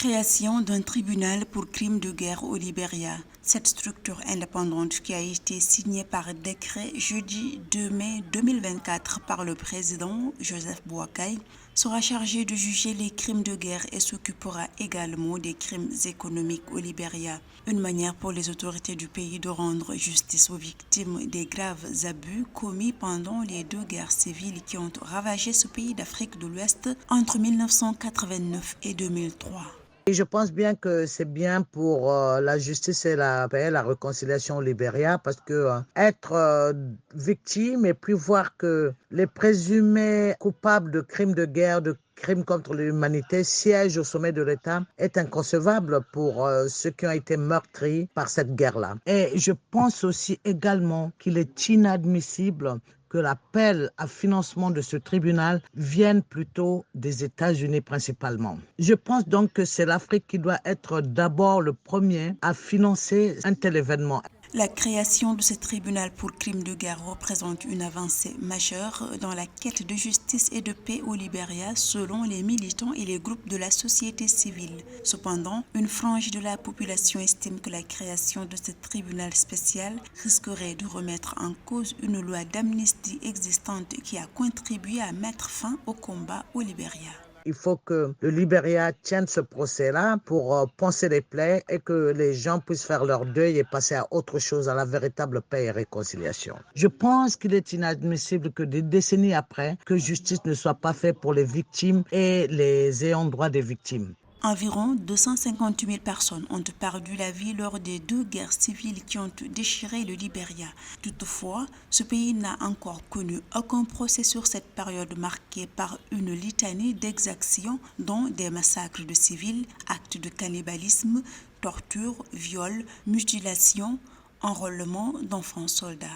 Création d'un tribunal pour crimes de guerre au Libéria. Cette structure indépendante qui a été signée par décret jeudi 2 mai 2024 par le président Joseph Boakai sera chargée de juger les crimes de guerre et s'occupera également des crimes économiques au Libéria. Une manière pour les autorités du pays de rendre justice aux victimes des graves abus commis pendant les deux guerres civiles qui ont ravagé ce pays d'Afrique de l'Ouest entre 1989 et 2003. Et je pense bien que c'est bien pour la justice et la paix, la réconciliation au Libéria, parce que être victime et puis voir que les présumés coupables de crimes de guerre, de crimes contre l'humanité siègent au sommet de l'État est inconcevable pour ceux qui ont été meurtris par cette guerre-là. Et je pense aussi également qu'il est inadmissible que l'appel à financement de ce tribunal vienne plutôt des États-Unis principalement. Je pense donc que c'est l'Afrique qui doit être d'abord le premier à financer un tel événement. La création de ce tribunal pour crimes de guerre représente une avancée majeure dans la quête de justice et de paix au Libéria selon les militants et les groupes de la société civile. Cependant, une frange de la population estime que la création de ce tribunal spécial risquerait de remettre en cause une loi d'amnistie existante qui a contribué à mettre fin au combat au Libéria. Il faut que le Libéria tienne ce procès-là pour panser les plaies et que les gens puissent faire leur deuil et passer à autre chose, à la véritable paix et réconciliation. Je pense qu'il est inadmissible que des décennies après, que justice ne soit pas faite pour les victimes et les ayants droit des victimes. Environ 250 000 personnes ont perdu la vie lors des deux guerres civiles qui ont déchiré le Libéria. Toutefois, ce pays n'a encore connu aucun procès sur cette période marquée par une litanie d'exactions, dont des massacres de civils, actes de cannibalisme, torture, viols, mutilations, enrôlement d'enfants soldats.